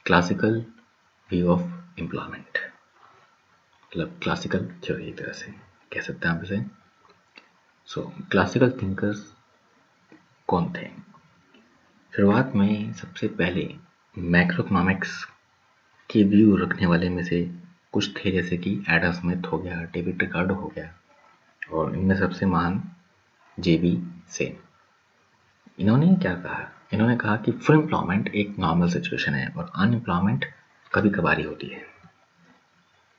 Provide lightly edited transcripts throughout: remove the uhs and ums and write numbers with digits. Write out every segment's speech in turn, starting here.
Classical view of employment, मतलब classical theory एक तरह से कह सकते हैं आप इसे। क्लासिकल थिंकर्स कौन थे? शुरुआत में सबसे पहले मैक्रो इकोनॉमिक्स की व्यू रखने वाले में से कुछ थे, जैसे कि एडम स्मिथ हो गया, डेविड रिकार्डो हो गया, और इनमें सबसे महान जेबी सेन। इन्होंने क्या कहा? इन्होंने कहा कि फुल एम्प्लॉयमेंट एक नॉर्मल सिचुएशन है और अनएम्प्लॉयमेंट कभी कभार ही होती है।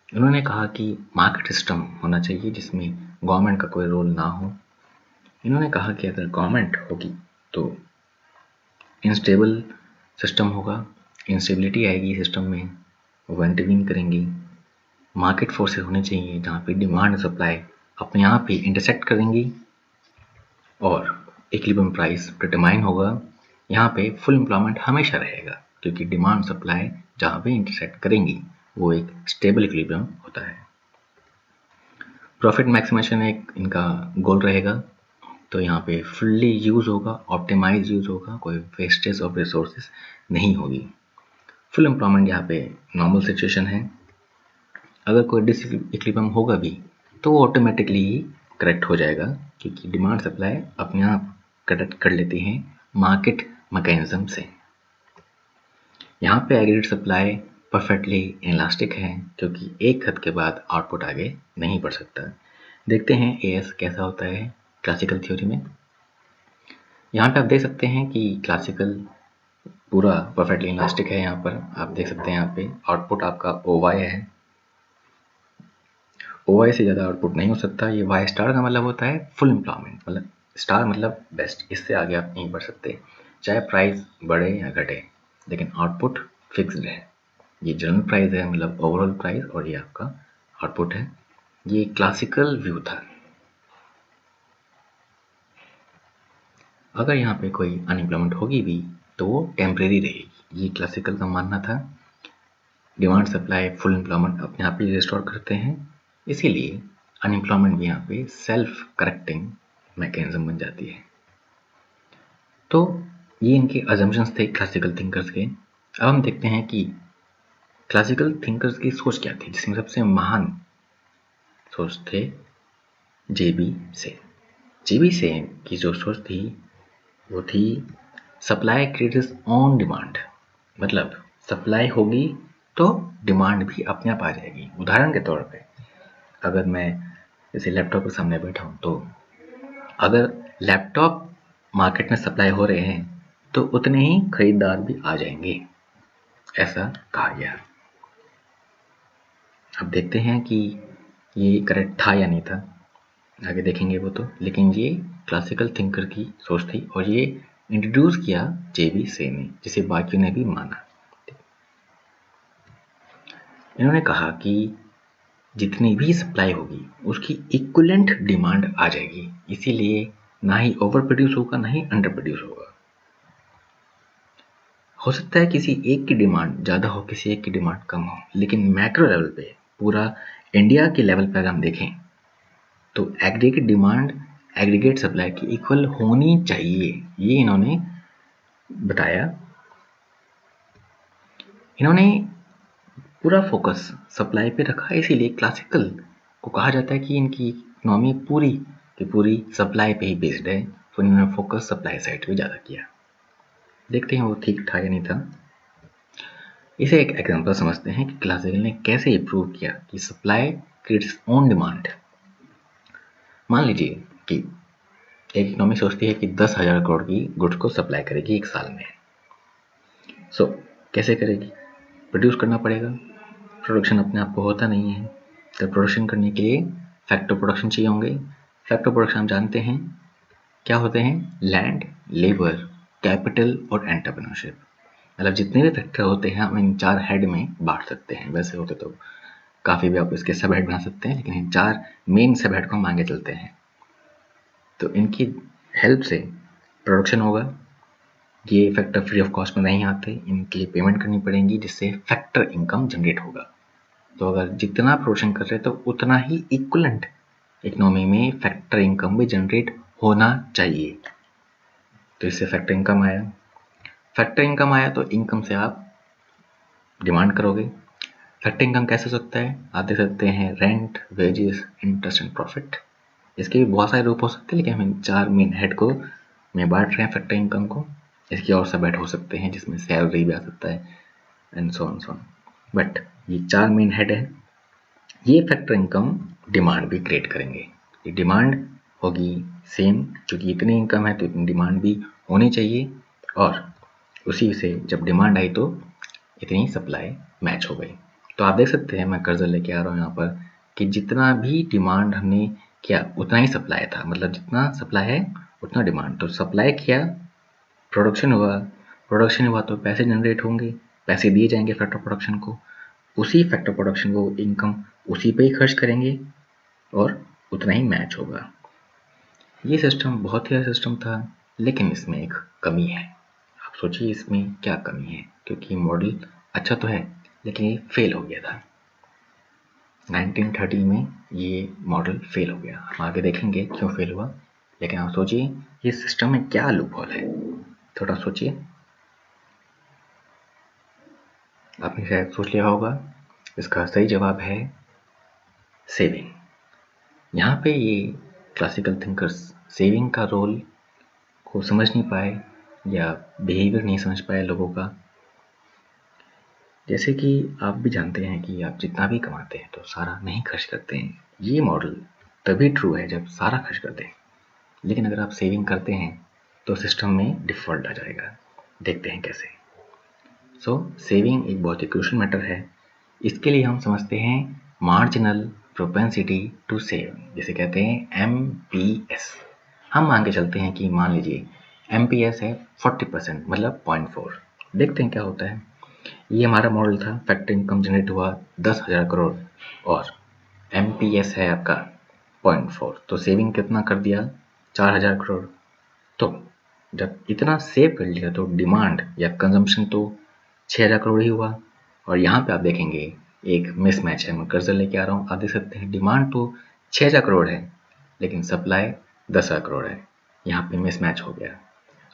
इन्होंने कहा कि मार्केट सिस्टम होना चाहिए जिसमें गवर्नमेंट का कोई रोल ना हो। इन्होंने कहा कि अगर गवर्नमेंट होगी तो इनस्टेबल सिस्टम होगा, इंस्टेबिलिटी आएगी सिस्टम में, वो इंटरवीन करेंगी। मार्केट फोर्सेस होने चाहिए जहाँ पे डिमांड और सप्लाई अपने आप ही इंटरसेक्ट करेंगी और इक्विलिब्रियम प्राइस डिटरमाइन होगा। यहाँ पे फुल एम्प्लॉयमेंट हमेशा रहेगा क्योंकि डिमांड सप्लाई जहाँ पे इंटरसेक्ट करेंगी वो एक स्टेबल इक्विलिब्रियम होता है। प्रॉफिट मैक्सिमाइजेशन एक इनका गोल रहेगा, तो यहाँ पे फुल्ली यूज होगा, ऑप्टिमाइज यूज होगा, कोई वेस्टेज ऑफ रिसोर्सेज नहीं होगी। फुल एम्प्लॉयमेंट यहाँ पे नॉर्मल सिचुएशन है। अगर कोई डिसइक्विलिब्रियम होगा भी तो वो ऑटोमेटिकली ही करेक्ट हो जाएगा क्योंकि डिमांड सप्लाई अपने आप करेक्ट कर लेती हैं मार्केट मैकेनिज्म से। यहाँ पे एग्रीगेट सप्लाई परफेक्टली इलास्टिक है क्योंकि एक हद के बाद आउटपुट आगे नहीं बढ़ सकता। देखते हैं एएस कैसा होता है क्लासिकल थ्योरी में। यहाँ पे आप देख सकते हैं कि क्लासिकल पूरा परफेक्टली इलास्टिक है। यहाँ पर आप देख सकते हैं, यहाँ पे आउटपुट आपका OY है। OY से ज़्यादा आउटपुट नहीं हो सकता। ये Y स्टार का मतलब होता है फुल एम्प्लॉयमेंट, मतलब स्टार मतलब बेस्ट, इससे आगे आप नहीं बढ़ सकते चाहे प्राइस बढ़े या घटे, लेकिन आउटपुट फिक्स्ड है। ये जनरल प्राइस है, मतलब ओवरऑल प्राइस, और ये आपका आउटपुट है। ये क्लासिकल व्यू था। अगर यहाँ पे कोई अनएम्प्लॉयमेंट होगी भी तो वो टेम्परेरी रहेगी, ये क्लासिकल का मानना था। डिमांड सप्लाई फुल एम्प्लॉयमेंट अपने आप ही रिस्टोर करते हैं, इसीलिए अनएम्प्लॉयमेंट भी यहाँ पे सेल्फ करेक्टिंग मैकेनिज्म बन जाती है। तो ये इनके अजम्पशंस थे क्लासिकल थिंकर्स के। अब हम देखते हैं कि क्लासिकल थिंकर्स की सोच क्या थी, जिसमें सबसे महान सोच थे जेबी सेन। जेबी सेन की जो सोच थी वो थी सप्लाई क्रिएट्स ऑन डिमांड, मतलब सप्लाई होगी तो डिमांड भी अपने आप आ जाएगी। उदाहरण के तौर पे अगर मैं जैसे लैपटॉप के सामने बैठा हूँ तो अगर लैपटॉप मार्केट में सप्लाई हो रहे हैं तो उतने ही खरीदार भी आ जाएंगे, ऐसा कहा गया। अब देखते हैं कि ये करेक्ट था या नहीं था, आगे देखेंगे वो तो, लेकिन ये क्लासिकल थिंकर की सोच थी और ये इंट्रोड्यूस किया जेबी सेन ने, जिसे बाकियों ने भी माना। इन्होंने कहा कि जितनी भी सप्लाई होगी उसकी इक्विवेलेंट डिमांड आ जाएगी, इसीलिए ना ही ओवर प्रोड्यूस होगा ना ही अंडर प्रोड्यूस होगा। हो सकता है किसी एक की डिमांड ज़्यादा हो, किसी एक की डिमांड कम हो, लेकिन मैक्रो लेवल पे, पूरा इंडिया के लेवल पर अगर हम देखें तो एग्रीगेट डिमांड एग्रीगेट सप्लाई की इक्वल होनी चाहिए, ये इन्होंने बताया। इन्होंने पूरा फोकस सप्लाई पे रखा, इसीलिए क्लासिकल को कहा जाता है कि इनकी इकोनॉमी पूरी की पूरी सप्लाई पे ही बेस्ड है, तो इन्होंने फोकस सप्लाई साइड पे ज़्यादा किया। देखते हैं वो ठीक था या नहीं था। इसे एक एग्जांपल समझते हैं कि क्लासिकल ने कैसे प्रूव किया कि सप्लाई क्रिएट्स ऑन डिमांड। मान लीजिए कि एक इकोनॉमी सोचती है कि 10,000 करोड़ की गुड्स को सप्लाई करेगी एक साल में। कैसे करेगी? प्रोड्यूस करना पड़ेगा, प्रोडक्शन अपने आप को होता नहीं है, तो प्रोडक्शन करने के लिए फैक्टर प्रोडक्शन चाहिए होंगे। फैक्टर प्रोडक्शन हम जानते हैं क्या होते हैं, लैंड, लेबर, कैपिटल और एंटरप्रेन्योरशिप। मतलब जितने भी फैक्टर होते हैं हम इन 4 हेड में बांट सकते हैं। वैसे होते तो काफ़ी भी आप इसके सब हेड बना सकते हैं, लेकिन इन 4 मेन सब हेड को हम आगे चलते हैं। तो इनकी हेल्प से प्रोडक्शन होगा। ये फैक्टर फ्री ऑफ कॉस्ट में नहीं आते, इनके लिए पेमेंट करनी पड़ेगी, जिससे फैक्टर इनकम जनरेट होगा। तो अगर जितना प्रोडक्शन कर रहे हैं तो उतना ही इक्वलेंट इकोनॉमी में फैक्टर इनकम भी जनरेट होना चाहिए। तो इससे फैक्टर इनकम आया। फैक्टर इनकम आया तो इनकम से आप डिमांड करोगे। फैक्टर इनकम कैसे हो सकता है? आप देख सकते हैं rent, wages, interest and profit. इसके भी बहुत सारे रूप हो सकते हैं, लेकिन हम 4 मेन हेड को में बांट रहे हैं फैक्टर इनकम को। इसके और सब हेड हो सकते हैं जिसमें सैलरी भी आ सकता है एंड सो ऑन। बट ये 4 मेन हेड है। ये फैक्टर इनकम डिमांड भी क्रिएट करेंगे। ये डिमांड होगी सेम, क्योंकि इतनी इनकम है तो इतनी डिमांड भी होनी चाहिए, और उसी से जब डिमांड आई तो इतनी सप्लाई मैच हो गई। तो आप देख सकते हैं मैं कर्जर लेके आ रहा हूँ यहाँ पर कि जितना भी डिमांड हमने किया उतना ही सप्लाई था, मतलब जितना सप्लाई है उतना डिमांड। तो सप्लाई किया, प्रोडक्शन हुआ तो पैसे जनरेट होंगे, पैसे दिए जाएंगे फैक्टर प्रोडक्शन को, उसी फैक्टर प्रोडक्शन को इनकम उसी पे ही खर्च करेंगे और उतना ही मैच होगा। ये सिस्टम बहुत ही अच्छा सिस्टम था, लेकिन इसमें एक कमी है। आप सोचिए इसमें क्या कमी है, क्योंकि मॉडल अच्छा तो है लेकिन ये फेल हो गया था। 1930 में ये मॉडल फेल हो गया। हम आगे देखेंगे क्यों फेल हुआ, लेकिन आप सोचिए ये सिस्टम में क्या लूप होल है, थोड़ा सोचिए। आपने शायद सोच लिया होगा, इसका सही जवाब है सेविंग। यहाँ पे ये क्लासिकल थिंकर्स सेविंग का रोल को समझ नहीं पाए या बिहेवियर नहीं समझ पाए लोगों का। जैसे कि आप भी जानते हैं कि आप जितना भी कमाते हैं तो सारा नहीं खर्च करते हैं। ये मॉडल तभी ट्रू है जब सारा खर्च करते हैं, लेकिन अगर आप सेविंग करते हैं तो सिस्टम में डिफ़ॉल्ट आ जाएगा। देखते हैं कैसे। सेविंग एक बहुत ही क्रूशियल मैटर है। इसके लिए हम समझते हैं मार्जिनल प्रोपेंसिटी टू सेव, जिसे कहते हैं MPS। हम मान के चलते हैं कि मान लीजिए MPS है 40%, मतलब 0.4। देखते हैं क्या होता है। ये हमारा मॉडल था, फैक्टर इनकम जनरेट हुआ 10,000 करोड़ और MPS है आपका 0.4, तो सेविंग कितना कर दिया? 4,000 करोड़। तो जब इतना सेव कर लिया तो डिमांड या कंजम्पशन तो 6,000 करोड़ ही हुआ। और यहाँ पे आप देखेंगे एक मिसमैच है। मैं कर्जर लेके आ रहा हूँ, आप देख सकते हैं डिमांड तो 6,000 करोड़ है लेकिन सप्लाई 10,000 करोड़ है। यहाँ पे मिसमैच हो गया।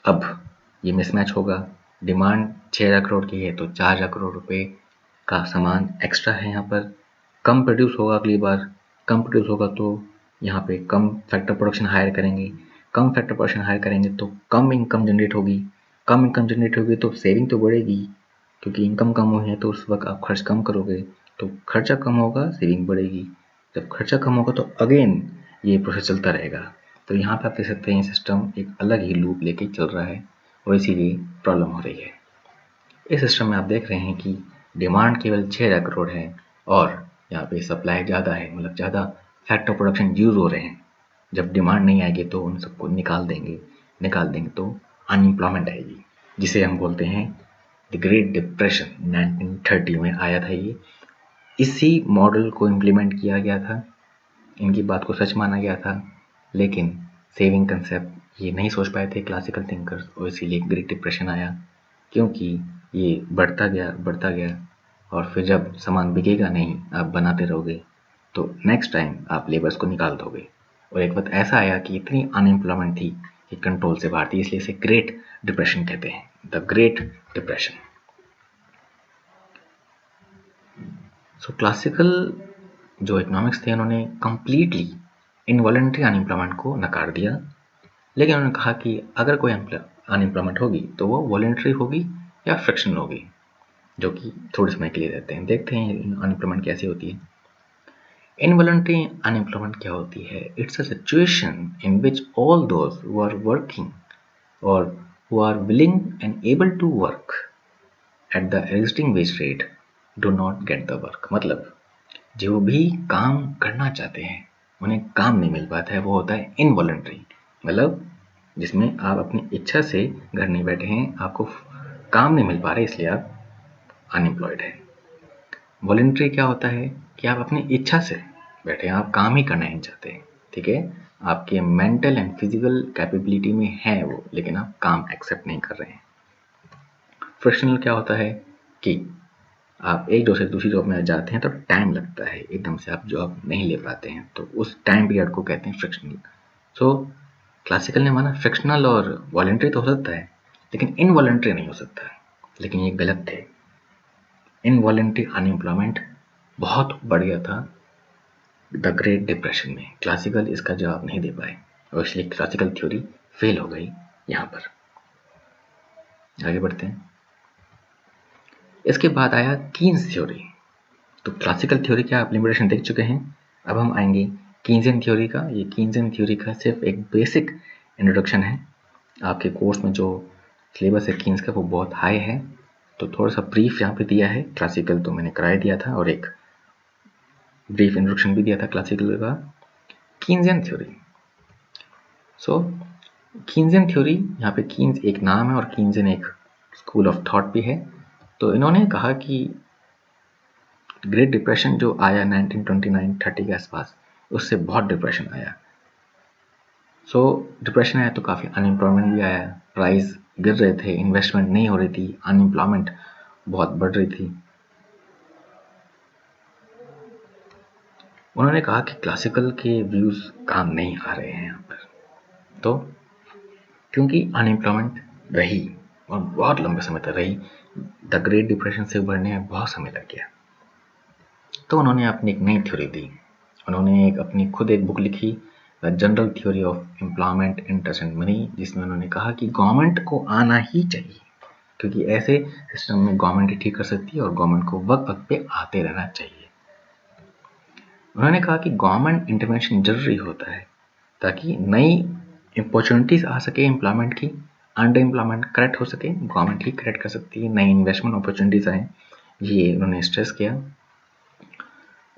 अब ये मिसमैच होगा, डिमांड 6,000 करोड़ की है तो 4,000 करोड़ रुपए का सामान एक्स्ट्रा है यहाँ पर। कम प्रोड्यूस होगा, अगली बार कम प्रोड्यूस होगा तो यहाँ पे कम फैक्टर प्रोडक्शन हायर करेंगे। कम फैक्टर प्रोडक्शन हायर करेंगे तो कम इनकम जनरेट होगी। कम इनकम जनरेट होगी तो सेविंग तो बढ़ेगी, क्योंकि इनकम कम हुई है तो उस वक्त आप खर्च कम करोगे, तो खर्चा कम होगा, सेविंग बढ़ेगी। जब खर्चा कम होगा तो अगेन ये प्रोसेस चलता रहेगा। तो यहाँ पे आप देख सकते हैं सिस्टम एक अलग ही लूप लेके चल रहा है और इसीलिए प्रॉब्लम हो रही है। इस सिस्टम में आप देख रहे हैं कि डिमांड केवल 6,000 करोड़ है और यहाँ पे सप्लाई ज़्यादा है, मतलब ज़्यादा फैक्टर प्रोडक्शन यूज़ हो रहे हैं। जब डिमांड नहीं आएगी तो उन सबको निकाल देंगे तो अनएम्प्लॉयमेंट आएगी, जिसे हम बोलते हैं द ग्रेट डिप्रेशन। 1930 में आया था ये। इसी मॉडल को इम्प्लीमेंट किया गया था, इनकी बात को सच माना गया था, लेकिन सेविंग कंसेप्ट ये नहीं सोच पाए थे क्लासिकल थिंकर्स और इसीलिए ग्रेट डिप्रेशन आया। क्योंकि ये बढ़ता गया और फिर जब सामान बिकेगा नहीं, आप बनाते रहोगे तो नेक्स्ट टाइम आप लेबर्स को निकाल दोगे। और एक वक्त ऐसा आया कि इतनी अनएम्प्लॉयमेंट थी कि कंट्रोल से बाहर थी, इसलिए इसे ग्रेट डिप्रेशन कहते हैं, द ग्रेट डिप्रेशन। क्लासिकल जो इकोनॉमिक्स थे उन्होंने कंप्लीटली इनवॉलंटरी अनएम्प्लॉयमेंट को नकार दिया, लेकिन उन्होंने कहा कि अगर कोई अनएम्प्लॉयमेंट होगी तो वो वॉलंटरी होगी या फ्रिक्शनल होगी, जो कि थोड़े समय के लिए रहते हैं। देखते हैं अनएम्प्लॉयमेंट कैसी होती है। इनवॉलंटरी अनएम्प्लॉयमेंट क्या होती है? It's a situation in which all those who are working और who are willing and able to work at the existing wage rate do not get the work. मतलब जो भी काम करना चाहते हैं उन्हें काम नहीं मिल पाता है, वो होता है इनवॉलंटरी। मतलब जिसमें आप अपनी इच्छा से घर नहीं बैठे हैं, आपको काम नहीं मिल पा रहा है, इसलिए आप अनएम्प्लॉयड है। वॉलंटरी क्या होता है कि आप अपनी इच्छा से बैठे हैं, आप काम ही करना नहीं चाहते, ठीक है, आपके मेंटल एंड फिजिकल कैपेबिलिटी में है वो, लेकिन आप काम एक्सेप्ट नहीं कर रहे हैं। फ्रिक्शनल क्या होता है कि आप एक जॉब से दूसरी जॉब में जाते हैं तो टाइम लगता है, एकदम से आप जॉब नहीं ले पाते हैं, तो उस टाइम पीरियड को कहते हैं फ्रिक्शनल। क्लासिकल ने माना फ्रिक्शनल और वॉलंटरी तो हो सकता है लेकिन इनवॉलंटरी नहीं हो सकता, लेकिन ये गलत थे। इनवॉलेंटरी अनएम्प्लॉयमेंट बहुत बढ़ गया था द ग्रेट डिप्रेशन में। क्लासिकल इसका जवाब नहीं दे पाए और इसलिए क्लासिकल थ्योरी फेल हो गई यहाँ पर। आगे बढ़ते हैं। इसके बाद आया कीन्स थ्योरी। तो क्लासिकल थ्योरी का आप लिमिटेशन देख चुके हैं, अब हम आएंगे कीन्सियन थ्योरी का। ये कीन्सियन थ्योरी का सिर्फ एक बेसिक इंट्रोडक्शन है। आपके कोर्स में जो सिलेबस है कीन्स का वो बहुत हाई है, तो थोड़ा सा ब्रीफ यहाँ पे दिया है। क्लासिकल तो मैंने कराया दिया था और एक ब्रीफ इंट्रोडक्शन भी दिया था क्लासिकल का। कीन्सियन थ्योरी, सो कीन्सियन थ्योरी, यहाँ पे कीन्स एक नाम है और कीन्सियन एक स्कूल ऑफ थॉट भी है। तो इन्होंने कहा कि ग्रेट डिप्रेशन जो आया 1929-30 के आसपास, उससे बहुत डिप्रेशन आया। सो डिप्रेशन आया तो काफ़ी अनएम्प्लॉयमेंट भी आया, प्राइस गिर रहे थे, इन्वेस्टमेंट नहीं हो रही थी, अनएम्प्लॉयमेंट बहुत बढ़ रही थी। उन्होंने कहा कि क्लासिकल के व्यूज़ काम नहीं आ रहे हैं यहाँ पर। तो क्योंकि अनएम्प्लॉयमेंट रही और बहुत लंबे समय तक रही, द ग्रेट डिप्रेशन से उभरने में बहुत समय लग गया। तो उन्होंने अपनी एक नई थ्योरी दी। उन्होंने अपनी खुद एक बुक लिखी, the general theory of employment, interest and money, जिसमें उन्होंने कहा कि गवर्नमेंट को आना ही चाहिए, क्योंकि ऐसे सिस्टम में गवर्नमेंट ही ठीक कर सकती है और गवर्नमेंट को वक्त वक्त पे आते रहना चाहिए। उन्होंने कहा कि गवर्नमेंट इंटरवेंशन जरूरी होता है ताकि नई अपॉर्चुनिटीज आ सके एम्प्लॉयमेंट की, अंडर एम्प्लॉयमेंट करेक्ट हो सके, गवर्नमेंट ही करेक्ट कर सकती है, नई इन्वेस्टमेंट अपॉर्चुनिटीज आए, ये उन्होंने स्ट्रेस किया।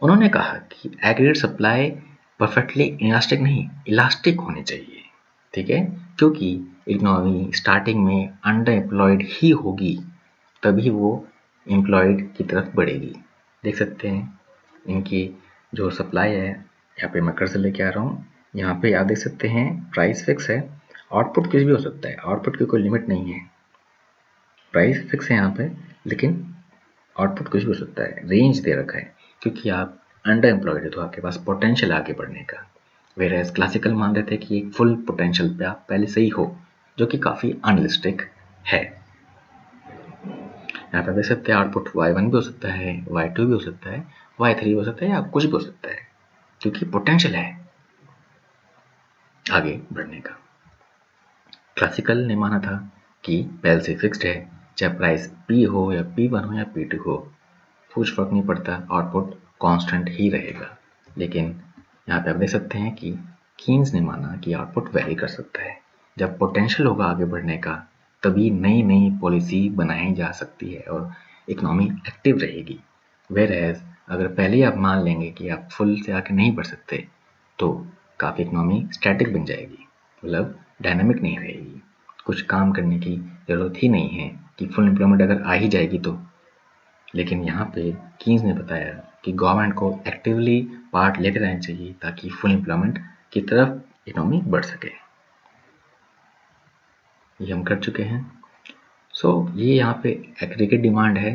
उन्होंने कहा कि एग्रीगेट सप्लाई परफेक्टली इलास्टिक नहीं, इलास्टिक होनी चाहिए, ठीक है, क्योंकि इकोनॉमी स्टार्टिंग में अंडर एम्प्लॉयड ही होगी, तभी वो एम्प्लॉयड की तरफ बढ़ेगी। देख सकते हैं इनकी जो सप्लाई है, यहाँ पे मैं कर्सर लेके आ रहा हूँ, यहाँ पे आप देख सकते हैं प्राइस फिक्स है, आउटपुट कुछ भी हो सकता है, आउटपुट की कोई लिमिट नहीं है। प्राइस फिक्स है यहाँ पे, लेकिन आउटपुट कुछ भी हो सकता है, रेंज दे रखा है, क्योंकि आप अंडर एम्प्लॉयड है तो आपके पास पोटेंशियल आगे बढ़ने का। वेयर क्लासिकल मान रहे थे कि एक फुल पोटेंशियल पे आप पहले से ही हो, जो कि काफ़ी अनरियलिस्टिक है। यहाँ पे देख सकते हैं आउटपुट y1 भी हो सकता है, y2 भी हो सकता है, y3 भी हो सकता है, या कुछ भी हो सकता है, क्योंकि पोटेंशियल है आगे बढ़ने का। क्लासिकल ने माना था कि पहले से फिक्स्ड है, चाहे प्राइस P हो या P1 हो या P2 हो, कुछ फर्क नहीं पड़ता, आउटपुट कांस्टेंट ही रहेगा। लेकिन यहाँ पे आप देख सकते हैं कि कीन्स ने माना कि आउटपुट वेरी कर सकता है। जब पोटेंशियल होगा आगे बढ़ने का, तभी नई नई पॉलिसी बनाई जा सकती है और इकोनॉमी एक्टिव रहेगी। वेयर अगर पहले ही आप मान लेंगे कि आप फुल से आगे नहीं बढ़ सकते, तो काफ़ी इकोनॉमी स्टैटिक बन जाएगी, मतलब डायनामिक नहीं रहेगी, कुछ काम करने की ज़रूरत ही नहीं है कि फुल एम्प्लॉयमेंट अगर आ ही जाएगी तो। लेकिन यहाँ पे कीन्स ने बताया कि गवर्नमेंट को एक्टिवली पार्ट लेते रहना चाहिए ताकि फुल एम्प्लॉयमेंट की तरफ इकोनॉमी बढ़ सके। ये हम कर चुके हैं। सो ये यहाँ पे एग्रीगेट डिमांड है,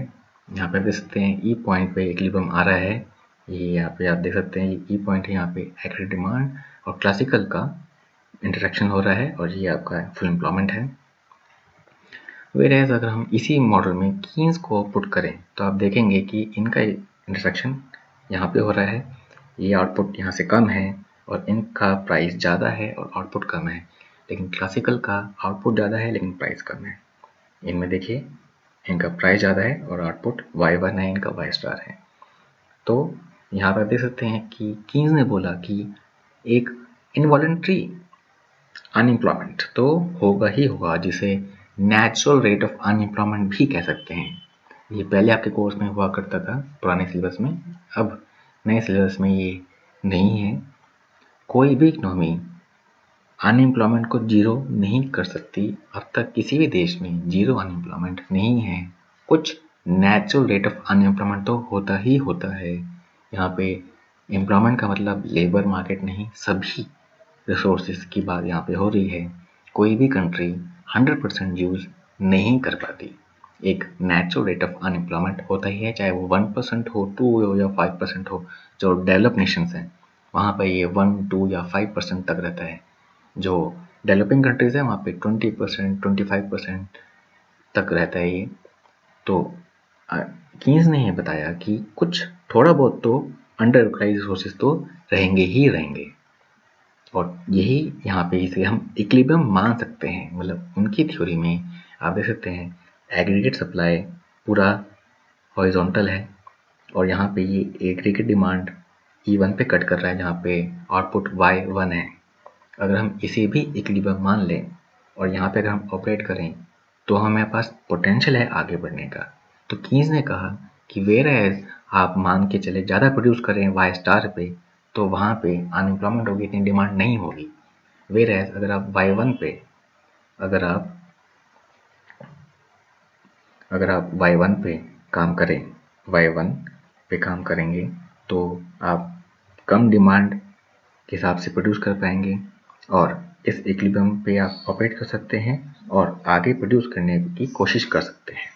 यहाँ पे देख सकते हैं ई पॉइंट पे इक्विलिब्रियम आ रहा है, ये यहाँ पे आप देख सकते हैं ई पॉइंट है, यहाँ पे एग्रीगेट डिमांड और क्लासिकल का इंटरेक्शन हो रहा है, और ये आपका फुल एम्प्लॉयमेंट है। वेयर अगर हम इसी मॉडल में कीन्स को पुट करें तो आप देखेंगे कि इनका इंटरसेक्शन यहाँ पे हो रहा है, ये आउटपुट यहाँ से कम है और इनका प्राइस ज़्यादा है और आउटपुट कम है, लेकिन क्लासिकल का आउटपुट ज़्यादा है लेकिन प्राइस कम है। इनमें देखिए इनका प्राइस ज़्यादा है और आउटपुट y1 है, इनका y स्टार है। तो यहाँ पर देख सकते हैं कि कीन्स ने बोला कि एक इनवॉलेंट्री अनएम्प्लॉयमेंट तो होगा ही होगा, जिसे नेचुरल रेट ऑफ अनएम्प्लॉयमेंट भी कह सकते हैं। ये पहले आपके कोर्स में हुआ करता था पुराने सिलेबस में, अब नए सिलेबस में ये नहीं है। कोई भी इकोनॉमी अनएम्प्लॉयमेंट को जीरो नहीं कर सकती, अब तक किसी भी देश में जीरो अनएम्प्लॉयमेंट नहीं है। कुछ नेचुरल रेट ऑफ अनएम्प्लॉयमेंट तो होता ही होता है। यहाँ पे एम्प्लॉयमेंट का मतलब लेबर मार्केट नहीं, सभी रिसोर्सेज की बात यहाँ पे हो रही है। कोई भी कंट्री 100% यूज नहीं कर पाती, एक नेचुरल रेट ऑफ अनएम्प्लॉयमेंट होता ही है, चाहे वो 1% हो, 2 हो या 5% हो। जो डेवलप नेशंस हैं वहाँ पर ये 1, 2 या 5% तक रहता है। जो डेवलपिंग कंट्रीज है वहाँ पे 20%, 25% तक रहता है ये। तो कीन्स ने ये बताया कि कुछ थोड़ा बहुत तो अंडर यूटिलाइज्ड रिसोर्सेज तो रहेंगे ही रहेंगे, और यही यहाँ पे इसे हम इक्विलिब्रियम मान सकते हैं। मतलब उनकी थ्योरी में आप देख सकते हैं एग्रीगेट सप्लाई पूरा हॉरिजॉन्टल है, और यहाँ पे ये एग्रीगेट डिमांड E1 पे कट कर रहा है, जहाँ पे आउटपुट Y1 है। अगर हम इसे भी इक्विलिब्रियम मान लें और यहाँ पे अगर हम ऑपरेट करें तो हमारे पास पोटेंशियल है आगे बढ़ने का। तो कीन्स ने कहा कि वेयर एज आप मान के चले ज़्यादा प्रोड्यूस करें वाई स्टार पे, तो वहाँ पे अनएम्प्लॉयमेंट होगी, इतनी डिमांड नहीं होगी। वेयर एज अगर आप Y1 पे अगर आप Y1 पे काम करें, Y1 पे काम करेंगे तो आप कम डिमांड के हिसाब से प्रोड्यूस कर पाएंगे, और इस इक्विलिब्रियम पे आप ऑपरेट कर सकते हैं और आगे प्रोड्यूस करने की कोशिश कर सकते हैं।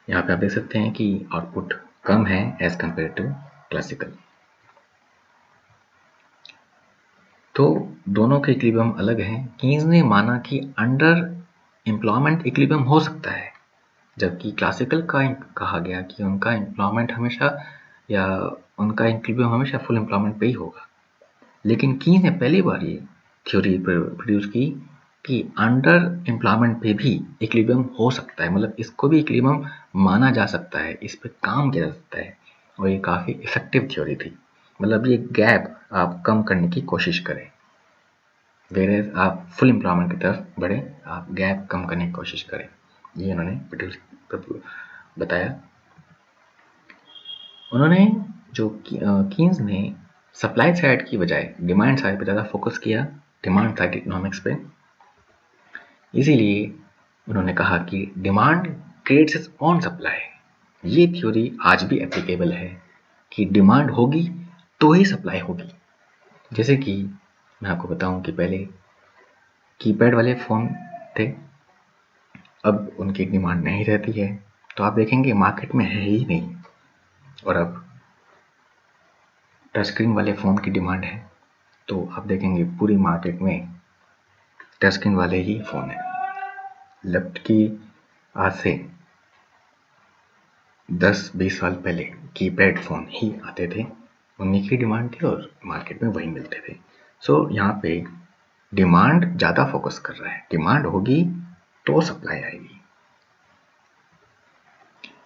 यहाँ पे आप देख सकते हैं कि आउटपुट कम है एज कंपेयर टू क्लासिकल। तो दोनों के इक्विलिब्रियम अलग हैं। कीन्स ने माना कि अंडर एम्प्लॉयमेंट इक्विलिब्रियम हो सकता है, जबकि क्लासिकल का कहा गया कि उनका एम्प्लॉयमेंट हमेशा या उनका इक्विलिब्रियम हमेशा फुल एम्प्लॉयमेंट पे ही होगा। लेकिन कीन्स ने पहली बार ये थ्योरी प्रोड्यूस की कि अंडर एम्प्लॉयमेंट पे भी इक्विलिब्रियम हो सकता है, मतलब इसको भी इक्विलिब्रियम माना जा सकता है, इस पे काम किया जा सकता है, और ये काफ़ी इफेक्टिव थ्योरी थी। मतलब ये गैप आप कम करने की कोशिश करें, वेरेज आप फुल एम्प्लॉयमेंट की तरफ बढ़े, आप गैप कम करने की कोशिश करें, ये उन्होंने बताया। उन्होंने जो कीन्स ने सप्लाई साइड की बजाय डिमांड साइड पर ज़्यादा फोकस किया, डिमांड साइड इकोनॉमिक्स पे। इसीलिए उन्होंने कहा कि demand creates its own supply. ये थ्योरी आज भी एप्लीकेबल है कि डिमांड होगी तो ही सप्लाई होगी। जैसे कि मैं आपको बताऊं कि पहले कीपैड वाले फ़ोन थे, अब उनकी डिमांड नहीं रहती है, तो आप देखेंगे मार्केट में है ही नहीं, और अब टच स्क्रीन वाले फ़ोन की डिमांड है, तो आप देखेंगे पूरी मार्केट में टच स्क्रीन वाले ही फ़ोन है। जबकि आज से 10-20 साल पहले कीपैड फ़ोन ही आते थे, उन्हीं की डिमांड थी और मार्केट में वही मिलते थे। सो यहाँ पे डिमांड ज़्यादा फोकस कर रहा है, डिमांड होगी तो सप्लाई आएगी।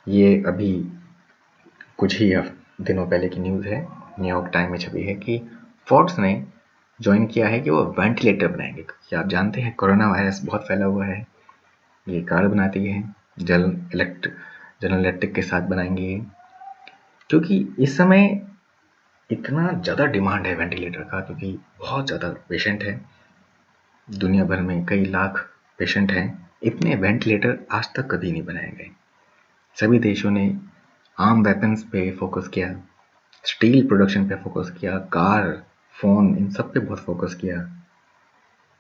ये अभी कुछ ही दिनों पहले की न्यूज़ है, न्यूयॉर्क टाइम में छपी है कि फोर्ब्स ने ज्वाइन किया है कि वो वेंटिलेटर बनाएंगे, क्योंकि आप जानते हैं कोरोना वायरस बहुत फैला हुआ है। ये कार बनाती है, जनरल इलेक्ट्रिक के साथ बनाएंगे, क्योंकि इस समय इतना ज़्यादा डिमांड है वेंटिलेटर का, क्योंकि बहुत ज़्यादा पेशेंट है, दुनिया भर में कई लाख पेशेंट हैं। इतने वेंटिलेटर आज तक कभी नहीं बनाए गए। सभी देशों ने आर्म वेपन्स पे फोकस किया, स्टील प्रोडक्शन पे फोकस किया, कार, फोन, इन सब पे बहुत फोकस किया,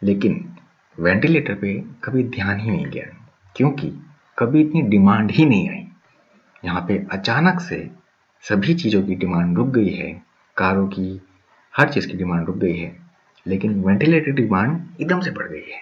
लेकिन वेंटिलेटर पे कभी ध्यान ही नहीं गया, क्योंकि कभी इतनी डिमांड ही नहीं आई। यहाँ पे अचानक से सभी चीज़ों की डिमांड रुक गई है, कारों की, हर चीज़ की डिमांड रुक गई है, लेकिन वेंटिलेटर की डिमांड एकदम से बढ़ गई है।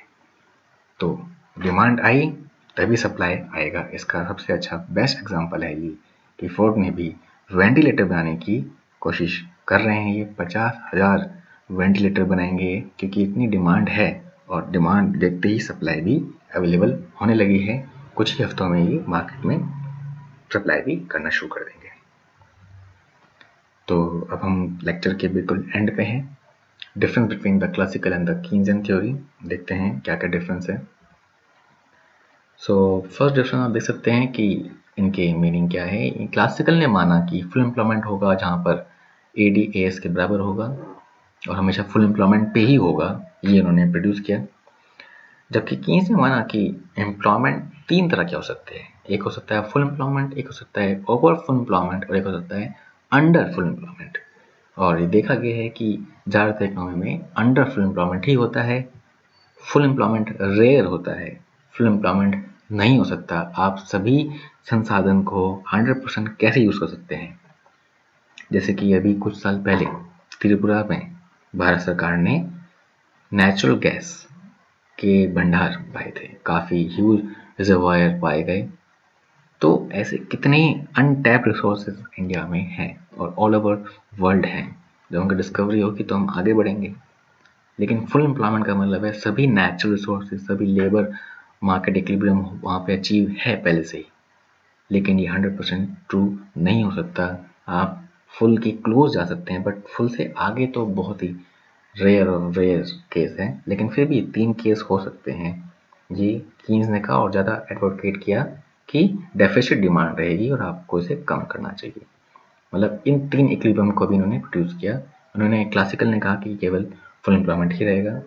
तो डिमांड आई तभी सप्लाई आएगा। इसका सबसे अच्छा बेस्ट एग्जांपल है ये कि फोर्ड ने भी वेंटिलेटर बनाने की कोशिश कर रहे हैं। ये 50,000 वेंटिलेटर बनाएंगे, क्योंकि इतनी डिमांड है, और डिमांड देखते ही सप्लाई भी अवेलेबल होने लगी है। कुछ ही हफ्तों में ये मार्केट में सप्लाई भी करना शुरू कर देंगे। तो अब हम लेक्चर के बिल्कुल एंड पे हैं। Difference between the classical and the Keynesian theory, देखते हैं क्या क्या डिफरेंस है। सो फर्स्ट डिफरेंस आप देख सकते हैं कि इनके मीनिंग क्या है। क्लासिकल ने माना कि फुल एम्प्लॉयमेंट होगा जहाँ पर AD/AS के बराबर होगा, और हमेशा फुल एम्प्लॉयमेंट पे ही होगा, ये उन्होंने प्रोड्यूस किया। जबकि कीन्स ने माना कि एम्प्लॉयमेंट 3 तरह के हो सकते हैं, एक हो सकता है फुल एम्प्लॉयमेंट, एक हो सकता है ओवर फुल एम्प्लॉयमेंट, और एक हो सकता है अंडर फुल एम्प्लॉयमेंट। और ये देखा गया है कि ज़्यादातर इकोनॉमी में अंडर फुल एम्प्लॉयमेंट ही होता है, फुल एम्प्लॉयमेंट रेयर होता है, फुल एम्प्लॉयमेंट नहीं हो सकता। आप सभी संसाधन को 100% कैसे यूज़ कर सकते हैं। जैसे कि अभी कुछ साल पहले त्रिपुरा में भारत सरकार ने नेचुरल गैस के भंडार पाए थे, काफ़ी ह्यूज रिजर्वायर पाए गए। तो ऐसे कितने अनटैप रिसोर्सेज इंडिया में हैं और ऑल ओवर वर्ल्ड हैं। जब उनकी डिस्कवरी होगी तो हम आगे बढ़ेंगे। लेकिन फुल एम्प्लॉयमेंट का मतलब है सभी नेचुरल रिसोर्सेज, सभी लेबर मार्केट इक्विलिब्रियम वहाँ पे अचीव है पहले से ही। लेकिन ये 100% ट्रू नहीं हो सकता। आप फुल के क्लोज जा सकते हैं, बट फुल से आगे तो बहुत ही रेयर और रेयर केस है। लेकिन फिर भी 3 केस हो सकते हैं। ये कीन्स ने कहा और ज़्यादा एडवोकेट किया कि डेफिसिट डिमांड रहेगी और आपको इसे कम करना चाहिए। मतलब इन 3 इक्विलिब्रियम को भी इन्होंने प्रोड्यूस किया। उन्होंने क्लासिकल ने कहा कि केवल फुल एम्प्लॉयमेंट ही रहेगा।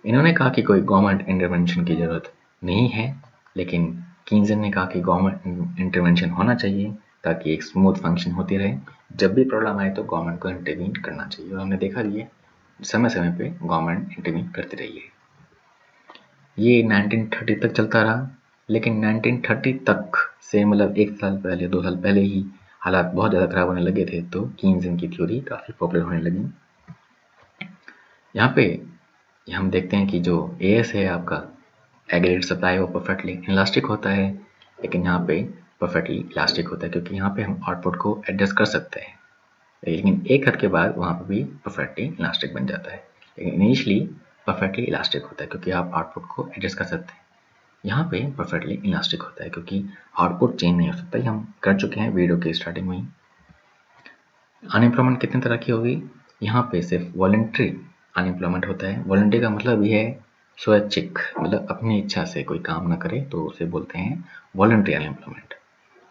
इन्होंने कहा कि कोई गवर्नमेंट इंटरवेंशन की ज़रूरत नहीं है, लेकिन कीन्सन ने कहा कि गवर्नमेंट इंटरवेंशन होना चाहिए ताकि एक स्मूथ फंक्शन होती रहे। जब भी प्रॉब्लम आए तो गवर्नमेंट को इंटरवीन करना चाहिए और हमने देखा ये समय समय पे गवर्नमेंट इंटरवीन करती रही है। ये 1930 तक चलता रहा, लेकिन 1930 तक से मतलब 1 साल पहले 2 साल पहले ही हालात बहुत ज़्यादा खराब होने लगे थे, तो कीन्सन की थ्योरी काफ़ी पॉपुलर होने लगी। यहाँ पे हम देखते हैं कि जो एएस है आपका एग्रीगेट सप्लाई, वो परफेक्टली इलास्टिक होता है, लेकिन यहाँ पे परफेक्टली इलास्टिक होता है क्योंकि यहाँ पे हम आउटपुट को एडजस्ट कर सकते हैं। लेकिन एक हद के बाद वहाँ पर भी परफेक्टली इलास्टिक बन जाता है, लेकिन इनिशियली परफेक्टली इलास्टिक होता है क्योंकि आप आउटपुट को एडजस्ट कर सकते हैं। यहाँ पे परफेक्टली इलास्टिक होता है क्योंकि आउटपुट चेंज नहीं हो सकता। ये हम कर चुके हैं वीडियो के स्टार्टिंग में ही। अनएम्प्लॉयमेंट कितने तरह की होगी? यहाँ पे सिर्फ वॉलंटरी अनएम्प्लॉयमेंट होता है। वॉलंटरी का मतलब ये है स्वैच्छिक, मतलब अपनी इच्छा से कोई काम ना करे तो उसे बोलते हैं वॉलंटरी अनएम्प्लॉयमेंट।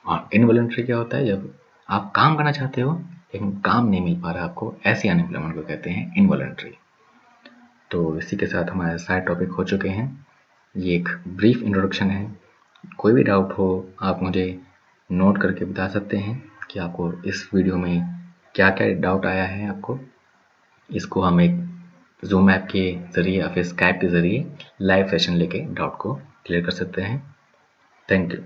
और इनवॉलंटरी क्या होता है? जब आप काम करना चाहते हो लेकिन काम नहीं मिल पा रहा आपको, ऐसी अनएम्प्लॉयमेंट को कहते हैं इनवॉलंटरी। तो इसी के साथ हमारे सारे टॉपिक हो चुके हैं। ये एक ब्रीफ इंट्रोडक्शन है। कोई भी डाउट हो आप मुझे नोट करके बता सकते हैं कि आपको इस वीडियो में क्या क्या डाउट आया है आपको। इसको हम एक जूम ऐप के ज़रिए या फिर स्काइप के ज़रिए लाइव सेशन लेके डाउट को क्लियर कर सकते हैं। Thank you.